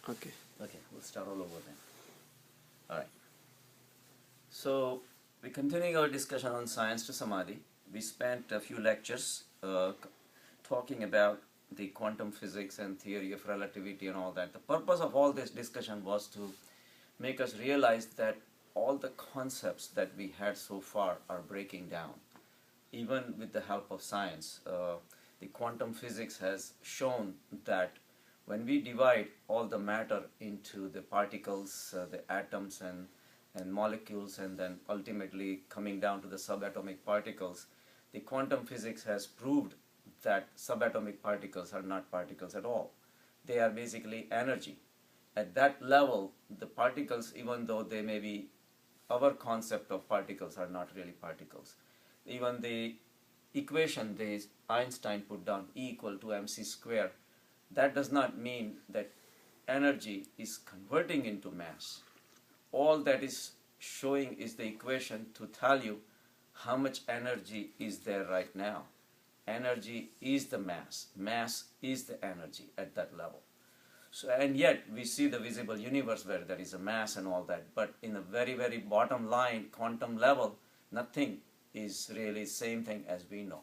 Okay. Okay, we'll start all over then. All right. So we're continuing our discussion on science to samadhi. We spent a few lectures talking about the quantum physics and theory of relativity and all that. The purpose of all this discussion was to make us realize that all the concepts that we had so far are breaking down, even with the help of science. The quantum physics has shown that when we divide all the matter into the particles, the atoms and molecules, and then ultimately coming down to the subatomic particles, the quantum physics has proved that subatomic particles are not particles at all. They are basically energy. At that level, the particles, even though they may be, our concept of particles are not really particles. Even the equation that Einstein put down, E equal to mc square, that does not mean that energy is converting into mass. All that is showing is the equation to tell you how much energy is there right now. Energy is the mass. Mass is the energy at that level. So, and yet we see the visible universe where there is a mass and all that, but in the very, very bottom line, quantum level, nothing is really same thing as we know.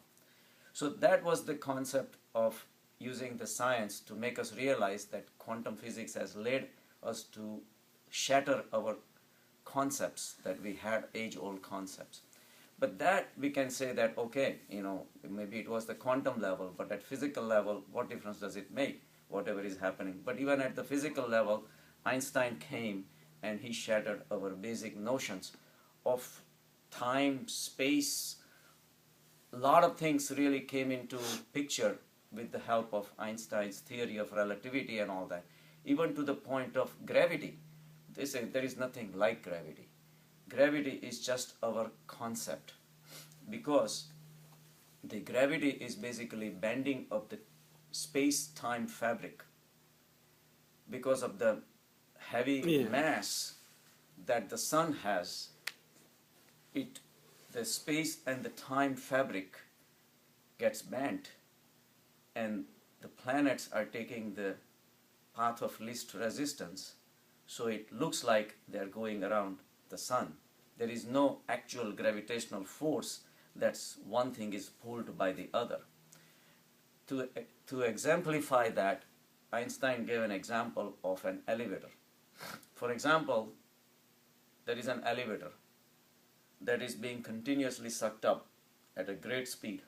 So that was the concept of using the science to make us realize that quantum physics has led us to shatter our concepts that we had, age-old concepts. But that we can say that, okay, maybe it was the quantum level, but at physical level, what difference does it make, whatever is happening? But even at the physical level, Einstein came and he shattered our basic notions of time, space. A lot of things really came into picture with the help of Einstein's theory of relativity and all that, even to the point of gravity. They say there is nothing like gravity. Gravity is just our concept, because the gravity is basically bending of the space-time fabric because of the heavy mass that the sun has. The space and the time fabric gets bent, and the planets are taking the path of least resistance, so it looks like they're going around the sun. There is no actual gravitational force that's one thing is pulled by the other. To exemplify that, Einstein gave an example of an elevator. For example, there is an elevator that is being continuously sucked up at a great speed,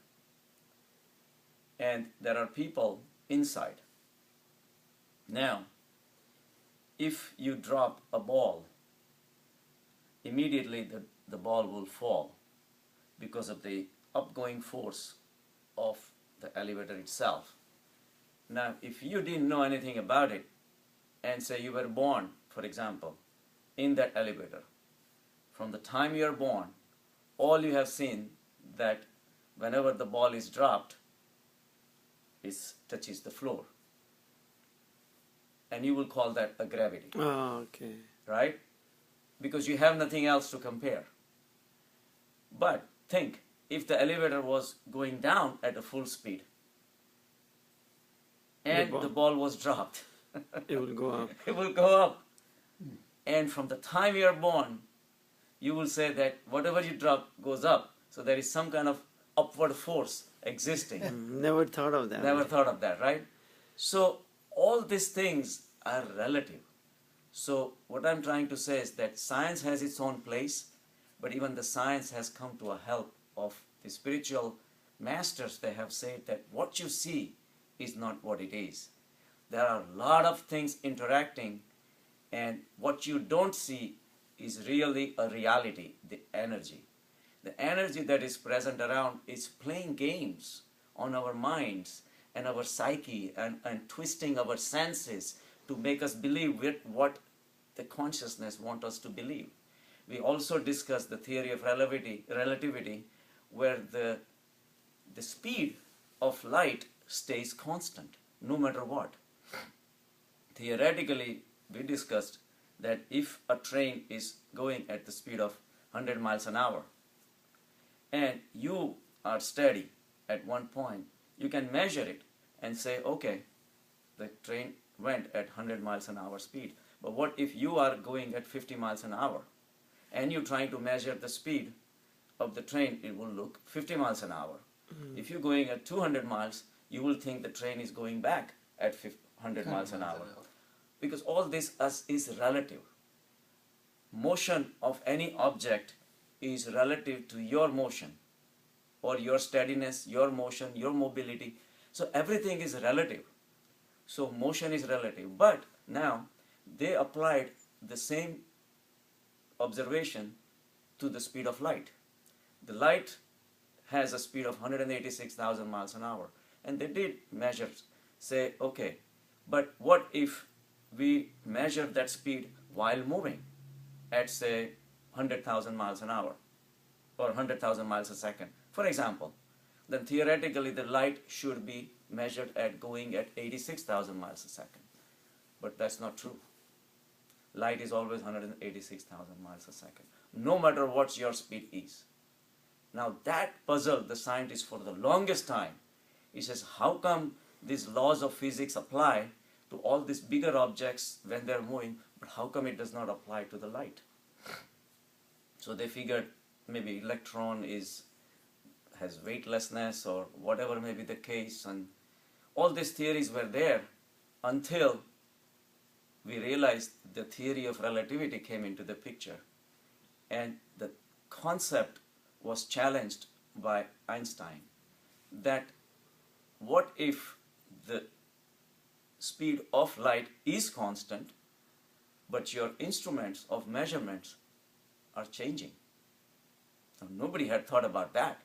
and there are people inside. Now, if you drop a ball, immediately the ball will fall because of the upgoing force of the elevator itself. Now, if you didn't know anything about it, and say you were born, for example, in that elevator, from the time you are born, all you have seen that whenever the ball is dropped, it touches the floor. And you will call that a gravity. Oh, okay. Right? Because you have nothing else to compare. But think, if the elevator was going down at a full speed and the ball was dropped, it will go up. It will go up. And from the time you are born, you will say that whatever you drop goes up. So there is some kind of upward force existing. Never thought of that. Never thought of that, right? So all these things are relative. So what I'm trying to say is that science has its own place, but even the science has come to a help of the spiritual masters. They have said that what you see is not what it is. There are a lot of things interacting, and what you don't see is really a reality, the energy. The energy that is present around is playing games on our minds and our psyche and twisting our senses to make us believe with what the consciousness wants us to believe. We also discussed the theory of relativity, where the speed of light stays constant no matter what. Theoretically, we discussed that if a train is going at the speed of 100 miles an hour and you are steady at one point, you can measure it and say, okay, the train went at 100 miles an hour speed. But what if you are going at 50 miles an hour and you're trying to measure the speed of the train? It will look 50 miles an hour. If you're going at 200 miles, you will think the train is going back at 100 miles an hour. Because all this is relative. Motion of any object is relative to your motion, or your steadiness, your motion, your mobility. So everything is relative. So motion is relative. But now they applied the same observation to the speed of light. The light has a speed of 186,000 miles an hour. And they did measure, say, okay, but what if we measure that speed while moving at, say, 100,000 miles an hour or 100,000 miles a second, for example? Then theoretically the light should be measured at going at 86,000 miles a second. But that's not true. Light is always 186,000 miles a second, no matter what your speed is. Now that puzzled the scientists for the longest time. He says, how come these laws of physics apply to all these bigger objects when they're moving, but how come it does not apply to the light? So they figured maybe electron has weightlessness or whatever may be the case, and all these theories were there until we realized the theory of relativity came into the picture, and the concept was challenged by Einstein, that what if the speed of light is constant, but your instruments of measurements are changing? Now, nobody had thought about that.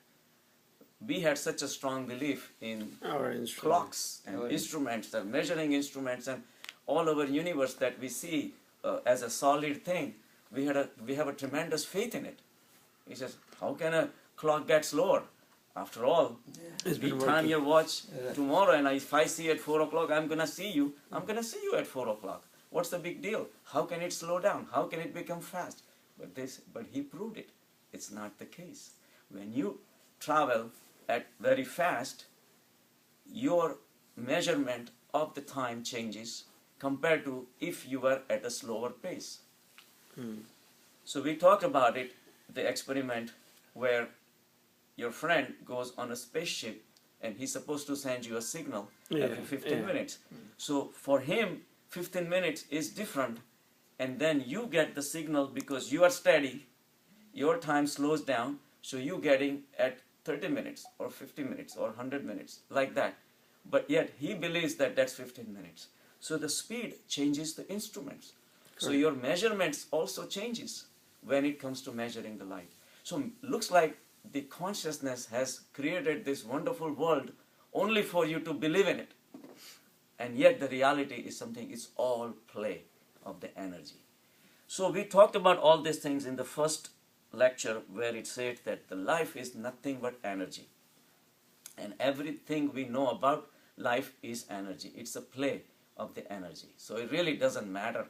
We had such a strong belief in clocks and instruments, and measuring instruments, and all over universe that we see as a solid thing. We have a tremendous faith in it. He says, how can a clock get slower? After all, you time your watch tomorrow, and if I see at 4 o'clock, I'm going to see you at 4 o'clock. What's the big deal? How can it slow down? How can it become fast? But he proved it. It's not the case. When you travel at very fast, your measurement of the time changes compared to if you were at a slower pace. So we talked about it, the experiment where your friend goes on a spaceship and he's supposed to send you a signal every 15 minutes. So for him, 15 minutes is different, and then you get the signal because you are steady, your time slows down, so you getting at 30 minutes or 50 minutes or 100 minutes, like that. But yet he believes that that's 15 minutes. So the speed changes the instruments. So your measurements also changes when it comes to measuring the light. So looks like the consciousness has created this wonderful world only for you to believe in it. And yet the reality is something, it's all play of the energy. So we talked about all these things in the first lecture where it said that the life is nothing but energy. And everything we know about life is energy. It's a play of the energy. So it really doesn't matter.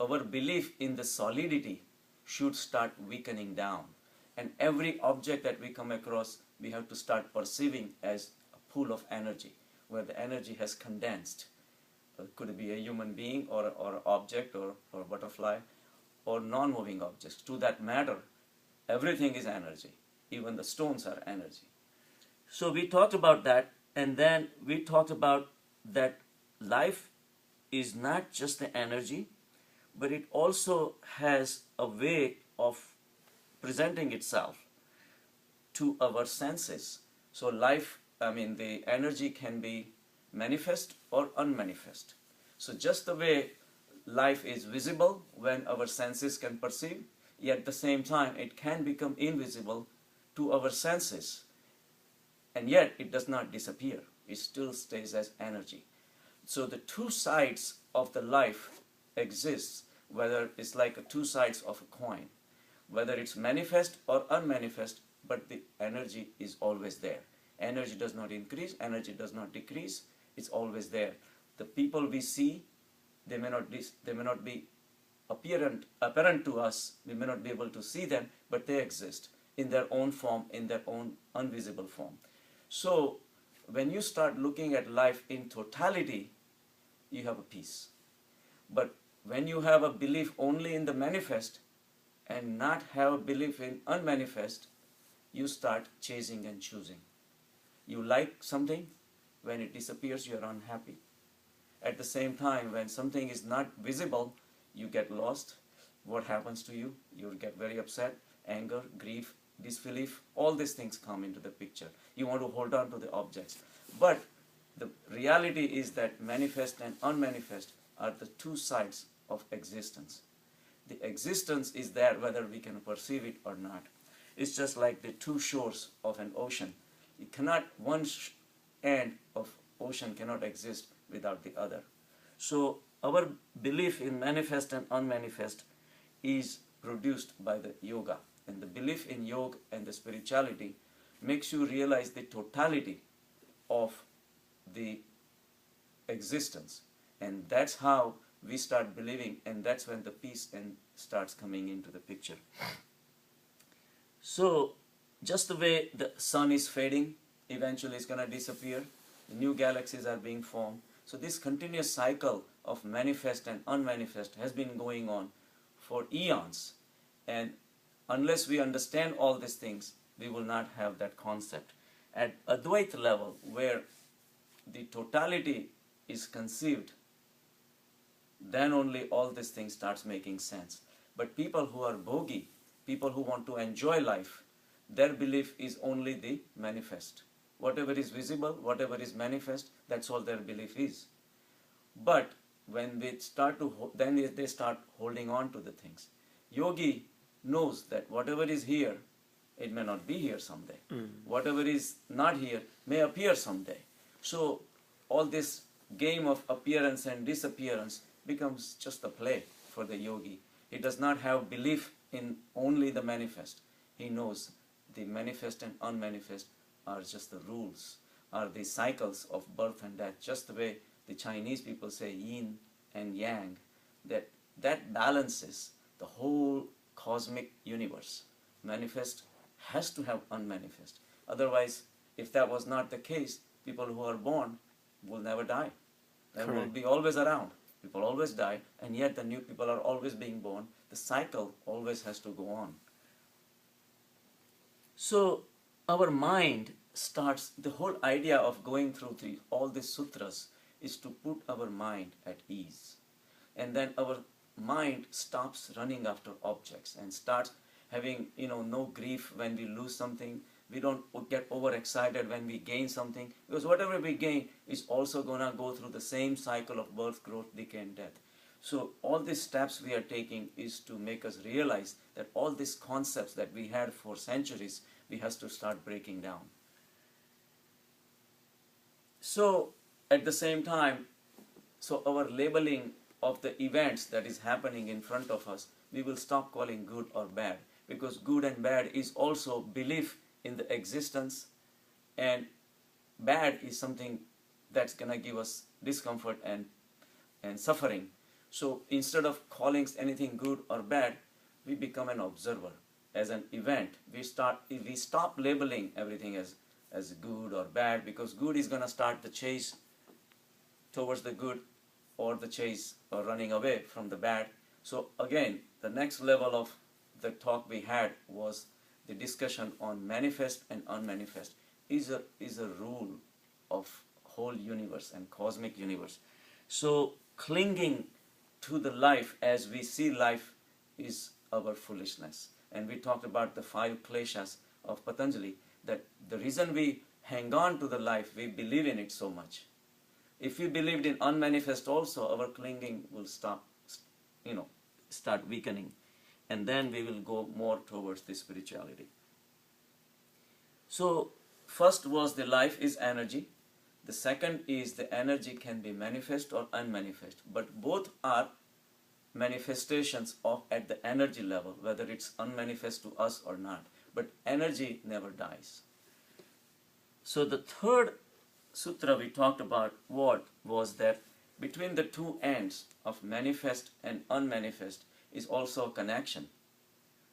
Our belief in the solidity should start weakening down. And every object that we come across, we have to start perceiving as a pool of energy, where the energy has condensed. It could be a human being or an object or a butterfly or non-moving objects. To that matter, everything is energy. Even the stones are energy. So we talked about that, and then we talked about that life is not just the energy, but it also has a way of presenting itself to our senses. So life, the energy can be manifest or unmanifest. So just the way life is visible when our senses can perceive, yet at the same time it can become invisible to our senses. And yet it does not disappear. It still stays as energy. So the two sides of the life exists, whether it's like two sides of a coin, whether it's manifest or unmanifest, but the energy is always there. Energy does not increase, energy does not decrease, it's always there. The people we see, they may not be apparent to us, we may not be able to see them, but they exist in their own form, in their own invisible form. So when you start looking at life in totality, you have a peace. But when you have a belief only in the manifest and not have a belief in unmanifest, you start chasing and choosing. You like something, when it disappears, you are unhappy. At the same time, when something is not visible, you get lost. What happens to you? You get very upset, anger, grief, disbelief, all these things come into the picture. You want to hold on to the objects. But the reality is that manifest and unmanifest are the two sides of existence. The existence is there whether we can perceive it or not. It's just like the two shores of an ocean. You cannot, one end of ocean cannot exist without the other. So our belief in manifest and unmanifest is produced by the yoga. And the belief in yoga and the spirituality makes you realize the totality of the existence. And that's how we start believing, and that's when the peace and starts coming into the picture. So just the way the sun is fading, eventually it's going to disappear, the new galaxies are being formed. So this continuous cycle of manifest and unmanifest has been going on for eons. And unless we understand all these things, we will not have that concept. At Advaita level, where the totality is conceived, then only all these things starts making sense. But people who are bhogi, people who want to enjoy life, their belief is only the manifest. Whatever is visible, whatever is manifest, that's all their belief is. But when they start to, then they start holding on to the things. Yogi knows that whatever is here, it may not be here someday. Whatever is not here may appear someday. So all this game of appearance and disappearance becomes just a play for the yogi. He does not have belief in only the manifest. He knows the manifest and unmanifest are just the rules, are the cycles of birth and death, just the way the Chinese people say yin and yang, that balances the whole cosmic universe. Manifest has to have unmanifest. Otherwise, if that was not the case, people who are born will never die. They will be always around. People always die, and yet the new people are always being born. The cycle always has to go on. So our mind starts, the whole idea of going through all these sutras is to put our mind at ease. And then our mind stops running after objects and starts having, no grief when we lose something. We don't get overexcited when we gain something, because whatever we gain is also going to go through the same cycle of birth, growth, decay, and death. So all these steps we are taking is to make us realize that all these concepts that we had for centuries, we have to start breaking down. So at the same time, so our labeling of the events that is happening in front of us, we will stop calling good or bad, because good and bad is also belief in the existence, and bad is something that's going to give us discomfort and suffering. So instead of calling anything good or bad, we become an observer. As an event, we stop labeling everything as good or bad, because good is going to start the chase towards the good, or the chase or running away from the bad. So again, the next level of the talk we had was the discussion on manifest and unmanifest is a rule of whole universe and cosmic universe. So clinging to the life as we see life is our foolishness. And we talked about the 5 kleshas of Patanjali, that the reason we hang on to the life, we believe in it so much. If we believed in unmanifest also, our clinging will start weakening. And then we will go more towards the spirituality. So first was the life is energy. The second is the energy can be manifest or unmanifest. But both are manifestations of at the energy level, whether it's unmanifest to us or not. But energy never dies. So the third sutra we talked about was that between the two ends of manifest and unmanifest is also a connection.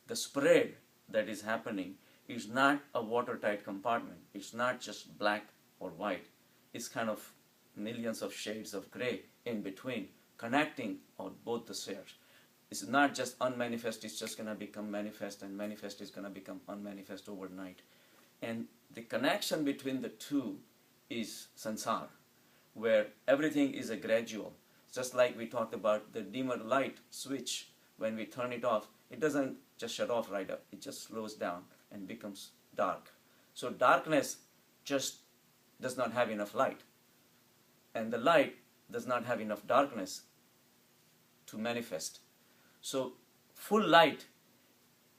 The spread that is happening is not a watertight compartment. It's not just black or white. It's kind of millions of shades of gray in between, connecting on both the spheres. It's not just unmanifest, it's just going to become manifest, and manifest is going to become unmanifest overnight. And the connection between the two is sansara, where everything is a gradual. Just like we talked about the dimmer light switch, when we turn it off, it doesn't just shut off right up, it just slows down and becomes dark. So darkness just does not have enough light, and the light does not have enough darkness to manifest. So full light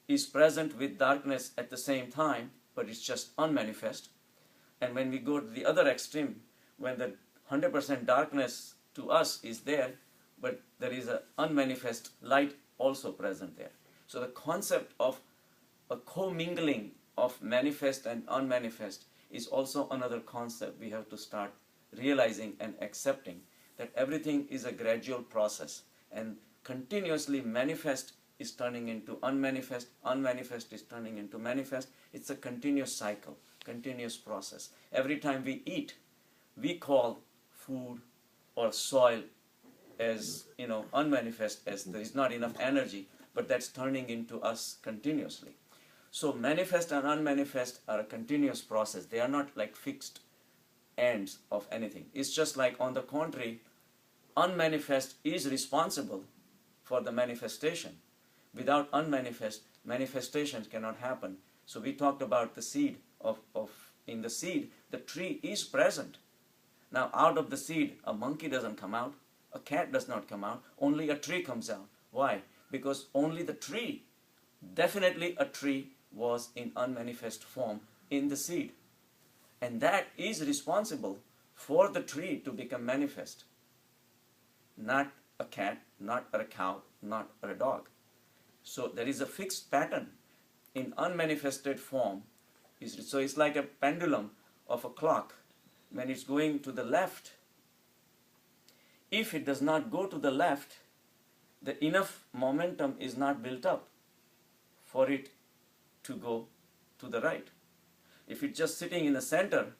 is present with darkness at the same time, but it's just unmanifest. And when we go to the other extreme, when the 100% darkness to us is there, but there is an unmanifest light also present there. So the concept of a commingling of manifest and unmanifest is also another concept we have to start realizing and accepting, that everything is a gradual process, and continuously manifest is turning into unmanifest, unmanifest is turning into manifest. It's a continuous cycle, continuous process. Every time we eat, we call food or soil as, unmanifest, as there is not enough energy, but that's turning into us continuously. So manifest and unmanifest are a continuous process. They are not like fixed ends of anything. It's just like, on the contrary, unmanifest is responsible for the manifestation. Without unmanifest, manifestations cannot happen. So we talked about the seed in the seed, the tree is present. Now out of the seed, a monkey doesn't come out, a cat does not come out, only a tree comes out. Why? Because only the tree, definitely a tree, was in unmanifest form in the seed. And that is responsible for the tree to become manifest. Not a cat, not a cow, not a dog. So there is a fixed pattern in unmanifested form. So it's like a pendulum of a clock. When it's going to the left, if it does not go to the left, the enough momentum is not built up for it to go to the right. If it's just sitting in the center,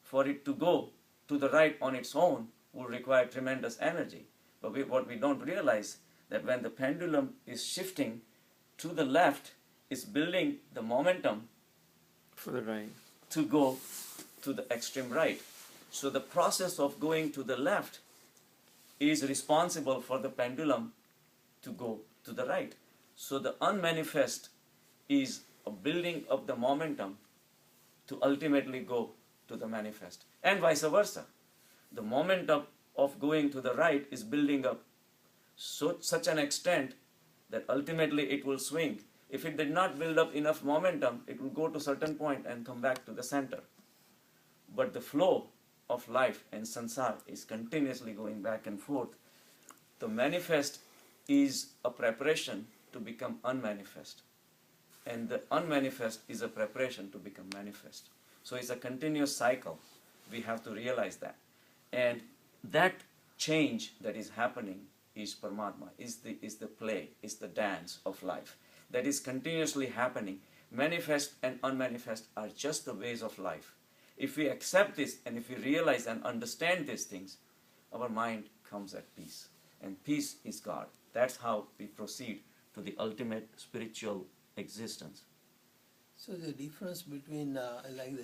for it to go to the right on its own will require tremendous energy. But what we don't realize, that when the pendulum is shifting to the left, it's building the momentum for the right to go to the extreme right. So the process of going to the left is responsible for the pendulum to go to the right. So the unmanifest is a building of the momentum to ultimately go to the manifest, and vice versa. The momentum of going to the right is building up such an extent that ultimately it will swing. If it did not build up enough momentum, it will go to a certain point and come back to the center. But the flow of life and sansar is continuously going back and forth. The manifest is a preparation to become unmanifest, and the unmanifest is a preparation to become manifest. So it's a continuous cycle. We have to realize that. And that change that is happening is Paramatma, is the play, is the dance of life that is continuously happening. Manifest and unmanifest are just the ways of life. If we accept this, and if we realize and understand these things, our mind comes at peace. And peace is God. That's how we proceed to the ultimate spiritual existence. So the difference between like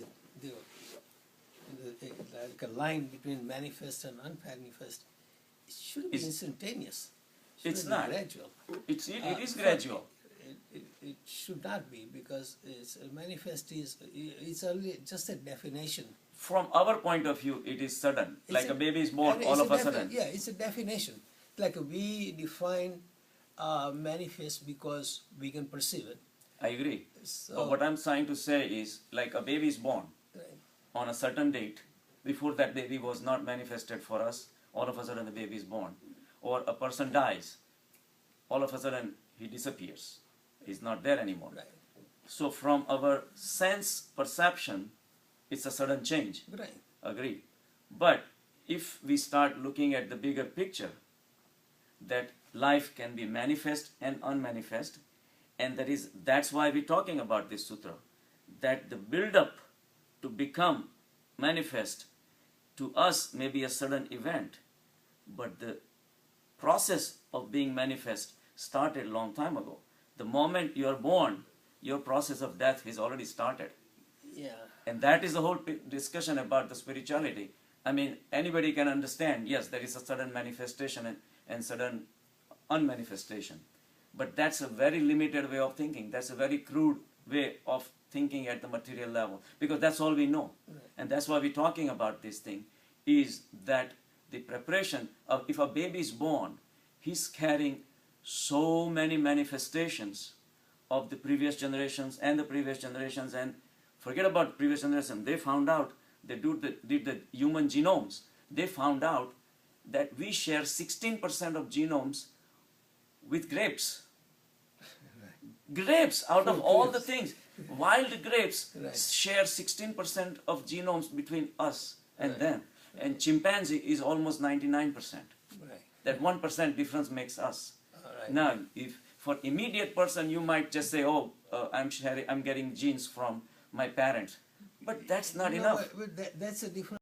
a line between manifest and unmanifest, it should be instantaneous. It's not gradual. It is gradual. It should not be, because manifest it's only just a definition. From our point of view, it is sudden. Like a baby is born all of a sudden. Yeah, it's a definition. Like we define manifest because we can perceive it. I agree. So, but what I'm trying to say is, like a baby is born on a certain date. Before that baby was not manifested for us, all of a sudden the baby is born. Or a person dies, all of a sudden he disappears. He's not there anymore. Right. So from our sense perception, it's a sudden change. Right. Agreed. But if we start looking at the bigger picture, that life can be manifest and unmanifest, and that's why we're talking about this sutra, that the build-up to become manifest to us may be a sudden event, but the process of being manifest started long time ago. The moment you are born, your process of death is already started. Yeah. And that is the whole discussion about the spirituality. I mean, anybody can understand, yes, there is a sudden manifestation and sudden unmanifestation. But that's a very limited way of thinking. That's a very crude way of thinking at the material level. Because that's all we know. Right. And that's why we're talking about this thing, is that the preparation of, if a baby is born, he's carrying so many manifestations of the previous generations and the previous generations, and forget about previous generation. They found out, they did the human genomes. They found out that we share 16% of genomes with grapes. Grapes, out of all the things. Wild grapes share 16% of genomes between us and them. And chimpanzee is almost 99%. Right. That 1% difference makes us. Alright. Now, if for immediate person you might just say, oh, I'm getting genes from my parents. But that's not No, enough. but that's a different